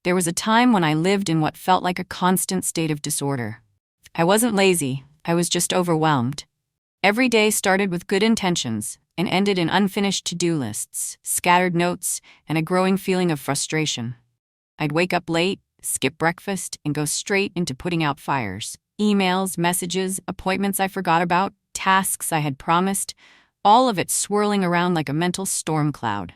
There was a time when I lived in what felt like a constant state of disorder. I wasn't lazy, I was just overwhelmed. Every day started with good intentions and ended in unfinished to-do lists, scattered notes, and a growing feeling of frustration. I'd wake up late, skip breakfast, and go straight into putting out fires. Emails, messages, appointments I forgot about, tasks I had promised, all of it swirling around like a mental storm cloud.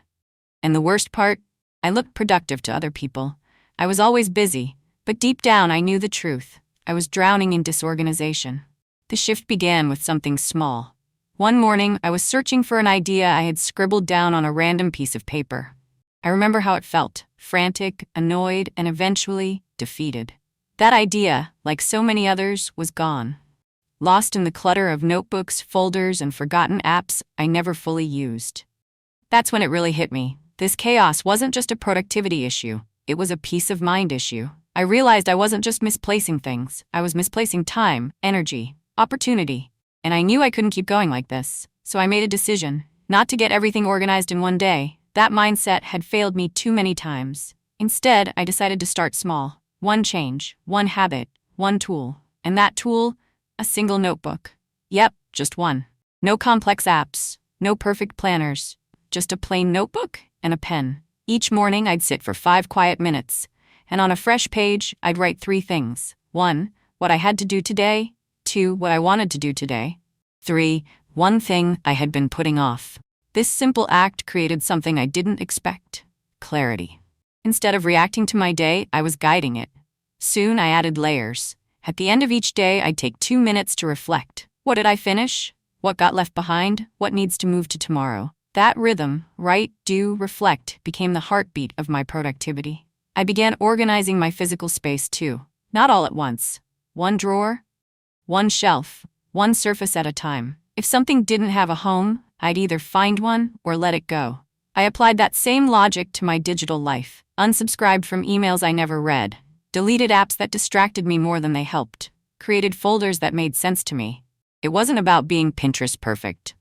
And the worst part, I looked productive to other people. I was always busy, but deep down I knew the truth. I was drowning in disorganization. The shift began with something small. One morning, I was searching for an idea I had scribbled down on a random piece of paper. I remember how it felt, frantic, annoyed, and eventually defeated. That idea, like so many others, was gone. Lost in the clutter of notebooks, folders, and forgotten apps I never fully used. That's when it really hit me. This chaos wasn't just a productivity issue, it was a peace of mind issue. I realized I wasn't just misplacing things, I was misplacing time, energy, opportunity. And I knew I couldn't keep going like this. So I made a decision, not to get everything organized in one day. That mindset had failed me too many times. Instead, I decided to start small. One change, one habit, one tool. And that tool, a single notebook. Yep, just one. No complex apps, no perfect planners. Just a plain notebook and a pen. Each morning I'd sit for 5 quiet minutes. And on a fresh page, I'd write 3 things. 1, what I had to do today. 2, what I wanted to do today. 3, one thing I had been putting off. This simple act created something I didn't expect: clarity. Instead of reacting to my day, I was guiding it. Soon I added layers. At the end of each day, I'd take 2 minutes to reflect. What did I finish? What got left behind? What needs to move to tomorrow? That rhythm, write, do, reflect, became the heartbeat of my productivity. I began organizing my physical space too. Not all at once. One drawer, one shelf, one surface at a time. If something didn't have a home, I'd either find one or let it go. I applied that same logic to my digital life. Unsubscribed from emails I never read. Deleted apps that distracted me more than they helped. Created folders that made sense to me. It wasn't about being Pinterest perfect.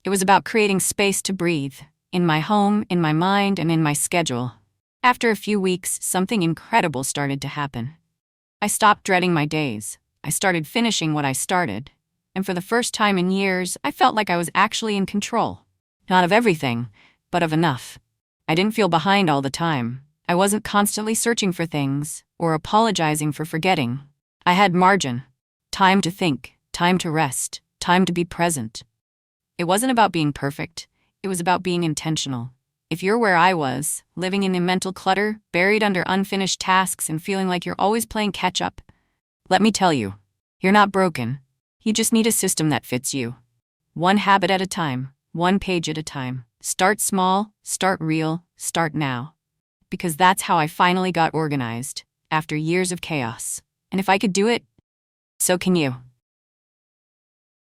It was about creating space to breathe. In my home, in my mind, and in my schedule. After a few weeks, something incredible started to happen. I stopped dreading my days. I started finishing what I started. And for the first time in years, I felt like I was actually in control. Not of everything, but of enough. I didn't feel behind all the time. I wasn't constantly searching for things or apologizing for forgetting. I had margin. Time to think, time to rest, time to be present. It wasn't about being perfect. It was about being intentional. If you're where I was, living in the mental clutter, buried under unfinished tasks and feeling like you're always playing catch-up, let me tell you, you're not broken. You just need a system that fits you. One habit at a time, one page at a time. Start small, start real, start now. Because that's how I finally got organized, after years of chaos. And if I could do it, so can you.